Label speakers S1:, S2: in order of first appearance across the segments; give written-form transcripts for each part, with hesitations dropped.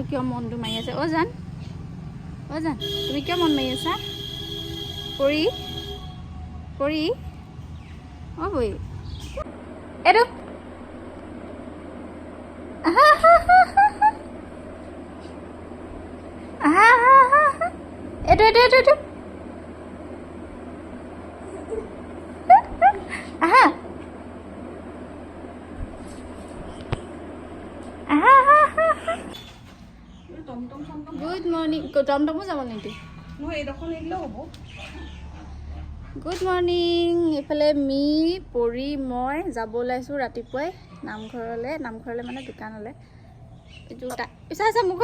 S1: নাজানো কিয় মনটো মাৰি আছে জান তুমি কিয় মন মাৰি আছা পৰি পৰি বই এইটো এইটো আহা গুড মৰ্ণিং টমটমো যাব নেকি গুড মৰ্ণিং এইফালে মি পৰি মই যাব ওলাইছোঁ ৰাতিপুৱাই নামঘৰলৈ মানে দোকানলৈ এইটো ইচ্ছা মোক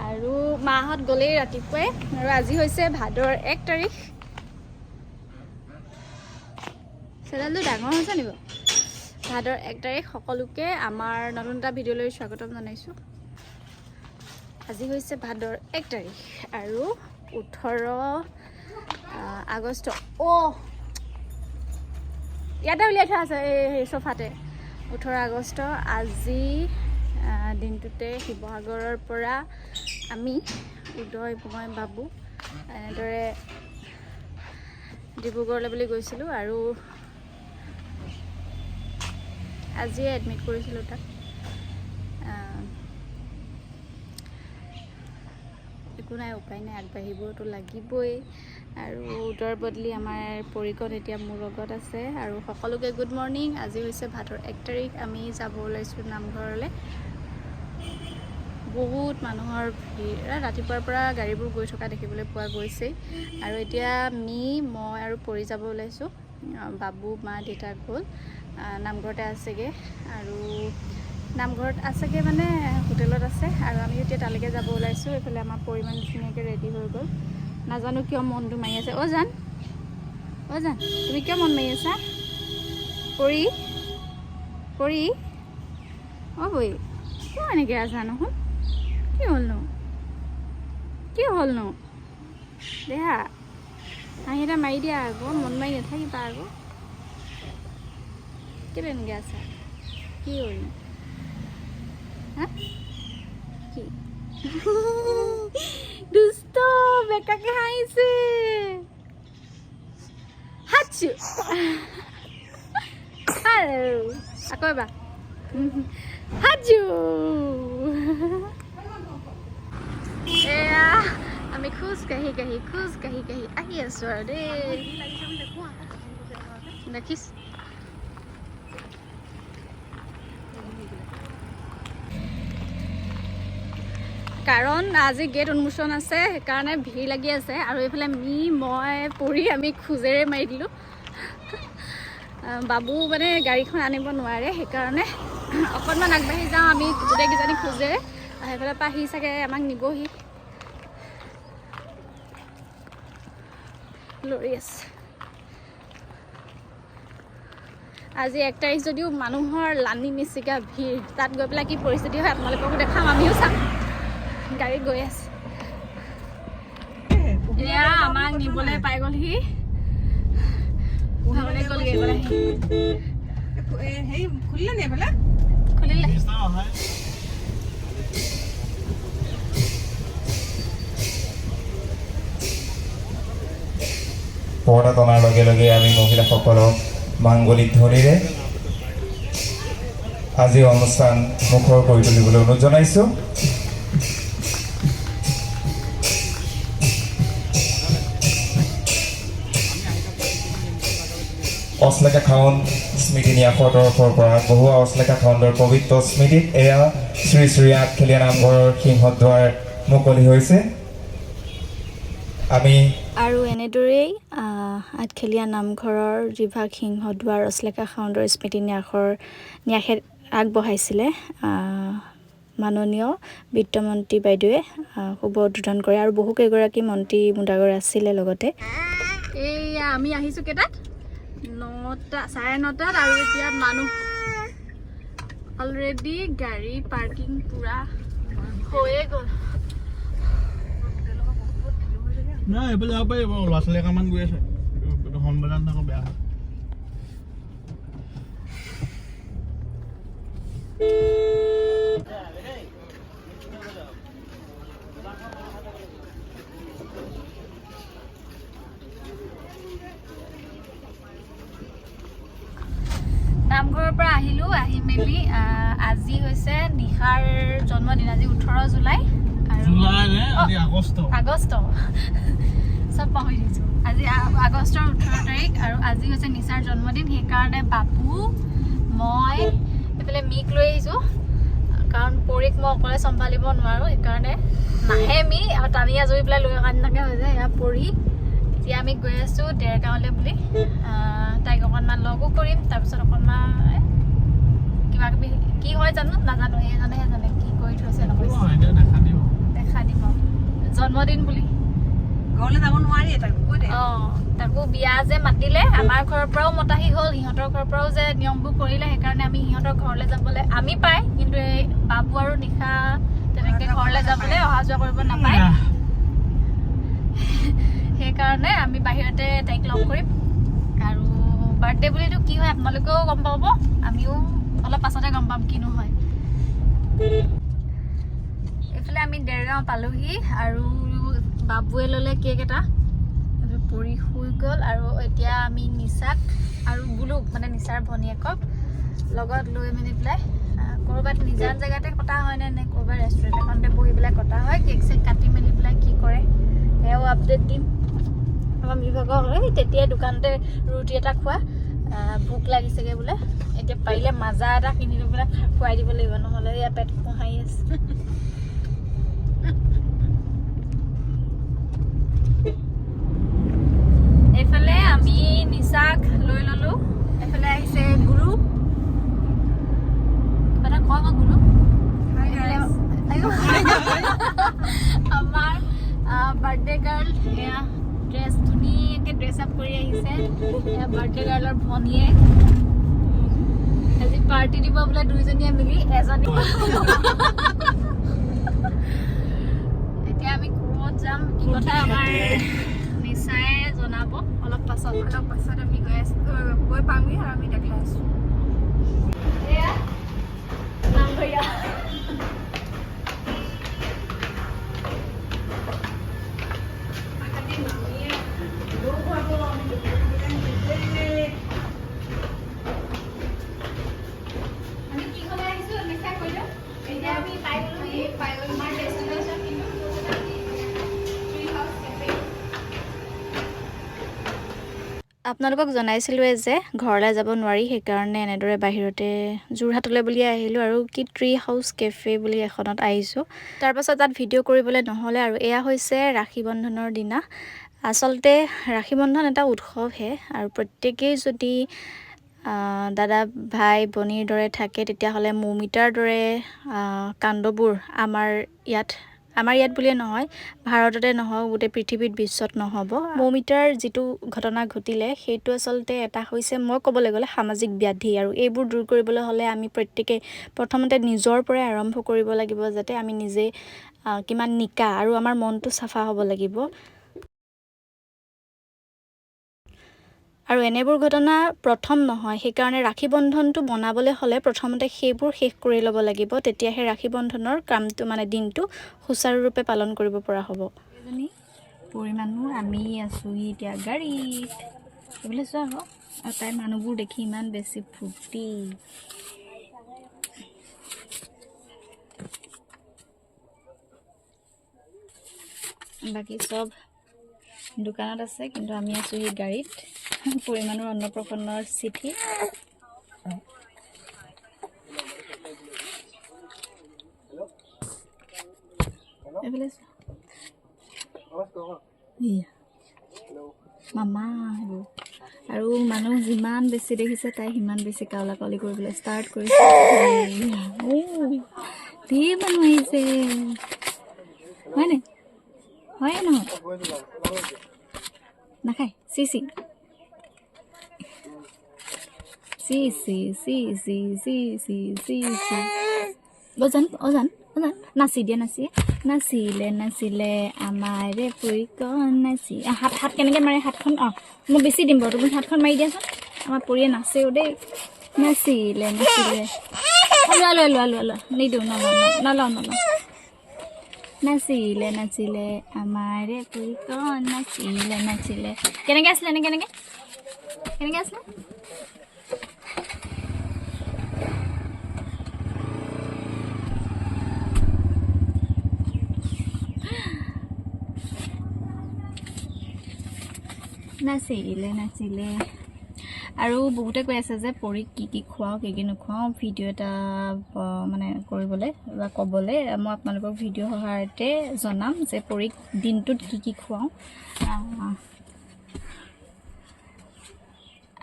S1: আৰু মাহঁত গ'লেই ৰাতিপুৱাই আৰু আজি হৈছে ভাদৰ 1 তাৰিখ চেনেলটো ডাঙৰ হৈছে নি বাৰু ভাদৰ 1 তাৰিখ সকলোকে আমাৰ নতুন এটা ভিডিঅ'লৈ স্বাগতম জনাইছোঁ আজি হৈছে ভাদৰ 1 তাৰিখ আৰু 18 আগষ্ট ইয়াতে উলিয়াই থোৱা আছে এই চোফাতে 18 আগষ্ট আজি দিনটোতে শিৱসাগৰৰ পৰা আমি উদয় মই বাবু এনেদৰে ডিব্ৰুগড়লৈ বুলি গৈছিলোঁ আৰু আজিয়ে এডমিট কৰিছিলোঁ তাক একো নাই উপায় নাই আগবাঢ়িবতো লাগিবই আৰু উদৰ বদলি আমাৰ পৰিকণ এতিয়া মোৰ লগত আছে আৰু সকলোকে গুড মৰ্ণিং আজি হৈছে ভাদৰ 1 তাৰিখ আমি যাব ওলাইছোঁ নামঘৰলৈ বহুত মানুহৰ ভিৰ ৰাতিপুৱাৰ পৰা গাড়ীবোৰ গৈ থকা দেখিবলৈ পোৱা গৈছেই আৰু এতিয়া মই আৰু পৰি যাব ওলাইছোঁ বাবু মা দেউতা গ'ল নামঘৰতে আছেগৈ আৰু নামঘৰত আছেগৈ মানে হোটেলত আছে আৰু আমি এতিয়া তালৈকে যাব ওলাইছোঁ এইফালে আমাৰ পৰিমাণ ধুনীয়াকৈ ৰেডি হৈ গ'ল নাজানো কিয় মনটো মাৰি আছে জান তুমি কিয় মন মাৰি আছা পৰি বই কিয় এনেকৈ আছা নহয় কি হ'লনো দেহা হাঁহি এটা মাৰি দিয়া আকৌ মন মাৰি নাথাকিবা আকৌ কেলে এনেকৈ আছা কি হ'ল হা কি দুষ্ট বেকাকে হাঁহিছে হাচু আকৌ এবাৰ হাজু এয়া আমি খোজ কাঢ়ি আহি আছোঁ আৰু দেই দেখিছ কাৰণ আজি গেট উন্মোচন আছে সেইকাৰণে ভিৰ লাগি আছে আৰু এইফালে মই পৰি আমি খোজেৰে মাৰি দিলোঁ বাবু মানে গাড়ীখন আনিব নোৱাৰে সেইকাৰণে অকণমান আগবাঢ়ি যাওঁ আমি গোটেইকেইজনী খোজেৰে সেইফালৰ পৰা আহি চাগে আমাক নিবহি লৰি আছে আজি 1 তাৰিখ যদিও মানুহৰ লানি মিচিকা ভিৰ তাত গৈ পেলাই কি পৰিস্থিতি হয় আপোনালোককো দেখাম আমিও চাম গাড়ীত গৈ আছে এয়া আমাক নিবলৈ পাই গ'লহি খুলিলে
S2: পৰ্দা টনাৰ লগে লগে আমি মহিলাসকলক মাংগলিক ধ্বনিৰে আজি অনুষ্ঠান মুখৰ কৰি তুলিবলৈ অনুৰোধ জনাইছোঁ অশ্লেষা খাউন স্মৃতি ন্যাসৰ তৰফৰ পৰা বহুৱা অশ্লেষা খাউণ্ডৰ পবিত্ৰ স্মৃতিত এয়া শ্ৰী শ্ৰী আঠখেলীয়া নামঘৰৰ সিংহদ্বাৰ মুকলি হৈছে আমি
S1: আৰু এনেদৰেই আঠখেলীয়া নামঘৰৰ যিভাগ সিংহদ্বাৰ অশ্লেষা খাউণ্ডৰ স্মৃতি ন্যাসে আগবঢ়াইছিলে মাননীয় বিত্তমন্ত্ৰী বাইদেৱে শুভ উদ্বোধন কৰে আৰু বহুকেইগৰাকী মন্ত্ৰী মুদাগৰ আছিলে লগতে এইয়া আমি আহিছোঁ কেইটাত 9:30 আৰু এতিয়া মানুহ অলৰেডি গাড়ী পাৰ্কিং পুৰা হৈয়ে গ'ল
S3: না এইফালে যাব পাৰিব ল'ৰা ছোৱালী একামান গৈ আছে হৰ্ণ বজান থাকক বেয়া হয়
S1: নামঘৰৰ পৰা আহিলোঁ আহি মেলি আজি হৈছে নিশাৰ জন্মদিন আজি 18 জুলাই আৰু
S3: জুলাই নে আজি আগষ্ট
S1: সব পাহৰি দিছোঁ আজি আগষ্টৰ 18 তাৰিখ আৰু আজি হৈছে নিশাৰ জন্মদিন সেইকাৰণে বাবু মই এইফালে মিক লৈ আহিছোঁ কাৰণ পৰিক মই অকলে চম্ভালিব নোৱাৰোঁ সেইকাৰণে নাহে মি আৰু টানি আজৰি পেলাই লৈ অহা নিচিনাকৈ হৈ যায় এয়া পৰি এতিয়া আমি গৈ আছোঁ দেৰগাঁৱলৈ বুলি তাইক অকণমান লগো কৰিম তাৰপিছত অকণমান কিবা কিবি কি হয় জানো নাজানো এইজনেহে জানে কি কৰি থৈছে নকৈছে দেখা দিম জন্মদিন বুলি
S4: ঘৰলৈ যাব নোৱাৰি
S1: তাকো বিয়া যে মাতিলে আমাৰ ঘৰৰ পৰাও মতাহি হ'ল সিহঁতৰ ঘৰৰ পৰাও যে নিয়মবোৰ কৰিলে সেইকাৰণে আমি সিহঁতৰ ঘৰলৈ যাবলৈ আমি পাই কিন্তু এই বাবু আৰু নিশা তেনেকৈ ঘৰলৈ যাবলৈ অহা যোৱা কৰিব নাপায় সেইকাৰণে আমি বাহিৰতে তাইক লগ কৰিম আৰু বাৰ্থডে বুলিতো কি হয় আপোনালোকেও গম পাব আমিও অলপ পাছতে গম পাম কিনো হয় এইফালে আমি দেৰগাঁও পালোহি আৰু বাবুৱে ল'লে কেক এটা পৰি শুই গ'ল আৰু এতিয়া আমি নিচাক আৰু বুলুক মানে নিচাৰ ভনীয়েকক লগত লৈ মেলি পেলাই ক'ৰবাত নিজান জেগাতে কটা হয়নে নে ক'ৰবাত ৰেষ্টুৰেণ্ট এখনতে বহি পেলাই কটা হয় কেক চেক কাটি মেলি পেলাই কি কৰে সেয়াও আপডেট দিম আমাৰ মিভাগৰ তেতিয়াই দোকানতে ৰুটি এটা খোৱা ভোক লাগিছেগৈ বোলে এতিয়া পাৰিলে মাজা এটা কিনি লৈ পেলাই খুৱাই দিব লাগিব নহ'লে এয়া পেট পোহাই আছে এইফালে আমি নিচাক লৈ ল'লোঁ এইফালে আহিছে গুৰু কিবা এটা কয় মই গুৰু আমাৰ বাৰ্থডে গাৰ্ল এয়া ড্ৰেছ ধুনীয়াকৈ ড্ৰেছ আপ কৰি আহিছে এয়া বাৰ্থডে গাৰ্লৰ ভনীয়ে আজি পাৰ্টি দিব বোলে দুইজনীয়ে মিলি এজনী এতিয়া আমি ক'ত যাম কি কথা আমাৰ নিচাই জনাব অলপ পাছত আমি গৈ পামগৈ আৰু আমি দেখাই আছোঁ এয়া নামঘৰীয়া আপোনালোকক জনাইছিলোঁৱে যে ঘৰলৈ যাব নোৱাৰি সেইকাৰণে এনেদৰে বাহিৰতে যোৰহাটলৈ বুলিয়ে আহিলোঁ আৰু কি ট্ৰি হাউচ কেফে বুলি এখনত আহিছোঁ তাৰপাছত তাত ভিডিঅ' কৰিবলৈ নহ'লে আৰু এয়া হৈছে ৰাখী বন্ধনৰ দিনা আচলতে ৰাখী বন্ধন এটা উৎসৱহে আৰু প্ৰত্যেকেই যদি দাদা ভাই ভনীৰ দৰে থাকে তেতিয়াহ'লে মৌমিতাৰ দৰে কাণ্ডবোৰ আমাৰ ইয়াত বুলিয়ে নহয় ভাৰততে নহওক গোটেই পৃথিৱীত বিশ্বত নহ'ব মৌমিতাৰ যিটো ঘটনা ঘটিলে সেইটো আচলতে এটা হৈছে মই ক'বলৈ গ'লে সামাজিক ব্যাধি আৰু এইবোৰ দূৰ কৰিবলৈ হ'লে আমি প্ৰত্যেকে প্ৰথমতে নিজৰ পৰাই আৰম্ভ কৰিব লাগিব যাতে আমি নিজে কিমান নিকা আৰু আমাৰ মনটো চাফা হ'ব লাগিব আৰু এনেবোৰ ঘটনা প্ৰথম নহয় সেইকাৰণে ৰাখী বন্ধনটো বনাবলৈ হ'লে প্ৰথমতে সেইবোৰ শেষ কৰি ল'ব লাগিব তেতিয়াহে ৰাখী বন্ধনৰ কামটো মানে দিনটো সুচাৰুৰূপে পালন কৰিব পৰা হ'ব এজনী পৰিমাণো আমি আছোঁহি এতিয়া গাড়ীত এইবিলাক চোৱা আকৌ আৰু তাইৰ মানুহবোৰ দেখি ইমান বেছি ফূৰ্তি বাকী চব দোকানত আছে কিন্তু আমি আছোঁহি গাড়ীত পৰিমাণৰ অন্নপ্ৰসন্নৰ চিঠি মামা সেইবোৰ আৰু মানুহ যিমান বেছি দেখিছে তাই সিমান বেছি কাউলা কাউলি কৰিবলৈ ষ্টাৰ্ট কৰিছে ধেৰ মানুহ আহিছে হয়নে হয় নহয় নাখায় C C C C C C C C C C অজান অজান অজান নাচি দিয়ে নাচিলে আমাৰে পৰিকণ নাচি হাত কেনেকৈ মাৰে হাতখন মই বেছি দিম বাৰু তুমি হাতখন মাৰি দিয়াচোন আমাৰ পৰিয়ে নাচেও দেই নাচিলে লোৱা নিদিওঁ নলওঁ নাচিলে আমাৰে পৰিকণ নাচিলে কেনেকৈ আছিলে কেনেকৈ আছিলে নাচিলে আৰু বহুতে কৈ আছে যে পৰীক কি খুৱাওঁ কি নোখুৱাওঁ ভিডিঅ' এটা মানে কৰিবলৈ বা ক'বলৈ মই আপোনালোকক ভিডিঅ' সহায়তে জনাম যে পৰীক দিনটোত কি খুৱাওঁ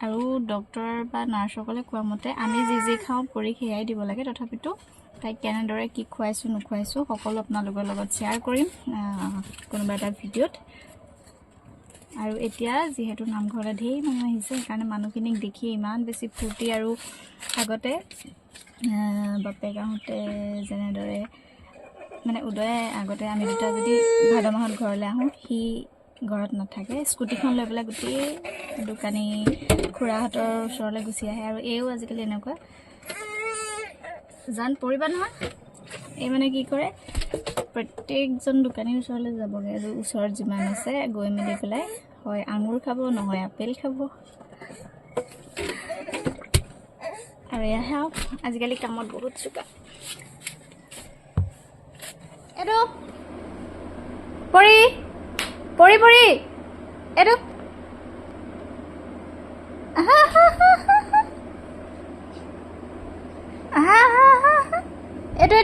S1: আৰু ডক্তৰ বা নাৰ্ছসকলে কোৱা মতে আমি যি খাওঁ পৰীক সেয়াই দিব লাগে তথাপিতো তাইক কেনেদৰে কি খুৱাইছোঁ নোখুৱাইছোঁ সকলো আপোনালোকৰ লগত শ্বেয়াৰ কৰিম কোনোবা এটা ভিডিঅ'ত আৰু এতিয়া যিহেতু নামঘৰলৈ ঢেৰ মানুহ আহিছে সেইকাৰণে মানুহখিনিক দেখি ইমান বেছি ফূৰ্তি আৰু আগতে বাপেক আহোঁতে যেনেদৰে মানে উদয়ে আগতে আমি দুটা যদি ভাদ মাহত ঘৰলৈ আহোঁ সি ঘৰত নাথাকে স্কুটিখন লৈ পেলাই গোটেই দোকানী খুৰাহঁতৰ ওচৰলৈ গুচি আহে আৰু এইও আজিকালি এনেকুৱা জান পৰিবা নহয় এই মানে কি কৰে প্ৰত্যেকজন দোকানীৰ ওচৰলৈ যাবগৈ আৰু ওচৰত যিমান আছে গৈ মেলি পেলাই হয় আঙুৰ খাব নহয় আপেল খাব আৰু এয়া আজিকালি কামত বহুত চোকা এইটো পৰি এইটো এইটো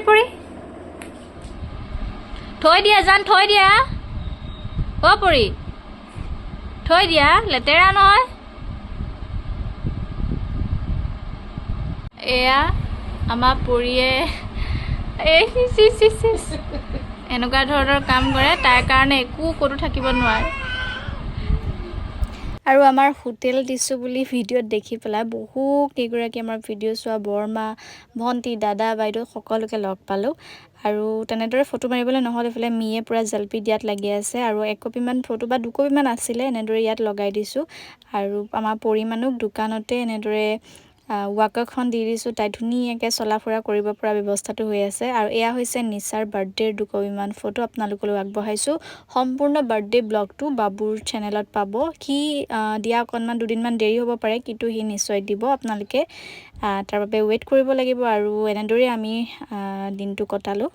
S1: পৰি থৈ দিয়া জান থৈ দিয়া পৰি থৈ দিয়া লেতেৰা নহয় এয়া আমাৰ পৰিয়ে এনেকুৱা ধৰণৰ কাম কৰে তাৰ কাৰণে একো ক'তো থাকিব নোৱাৰে আৰু আমাৰ হোটেল দিছোঁ বুলি ভিডিঅ'ত দেখি পেলাই বহু কেইগৰাকী আমাৰ ভিডিঅ' চোৱা বৰমা ভণ্টি দাদা বাইদেউ সকলোকে লগ পালোঁ আৰু তেনেদৰে ফটো মাৰিবলৈ নহ'ল এইফালে মিয়ে পূৰা জেলপি দিয়াত লাগি আছে আৰু 1 কপিমান ফটো বা 2 কপিমান আছিলে এনেদৰে ইয়াত লগাই দিছোঁ আৰু আমাৰ পৰিমাণক দোকানতে এনেদৰে ৱাকাৰখন দি দিছোঁ তাই ধুনীয়াকৈ চলা ফুৰা কৰিব পৰা ব্যৱস্থাটো হৈ আছে আৰু এয়া হৈছে নিচাৰ বাৰ্থডেৰ 2 কপিমান ফটো আপোনালোকলৈ আগবঢ়াইছোঁ সম্পূৰ্ণ বাৰ্থডে ব্লগটো বাবুৰ চেনেলত পাব সি দিয়া অকণমান দুদিনমান দেৰি হ'ব পাৰে কিন্তু সি নিশ্চয় দিব আপোনালোকে তাৰ বাবে ৱেইট কৰিব লাগিব আৰু এনেদৰে আমি দিনটো কটালোঁ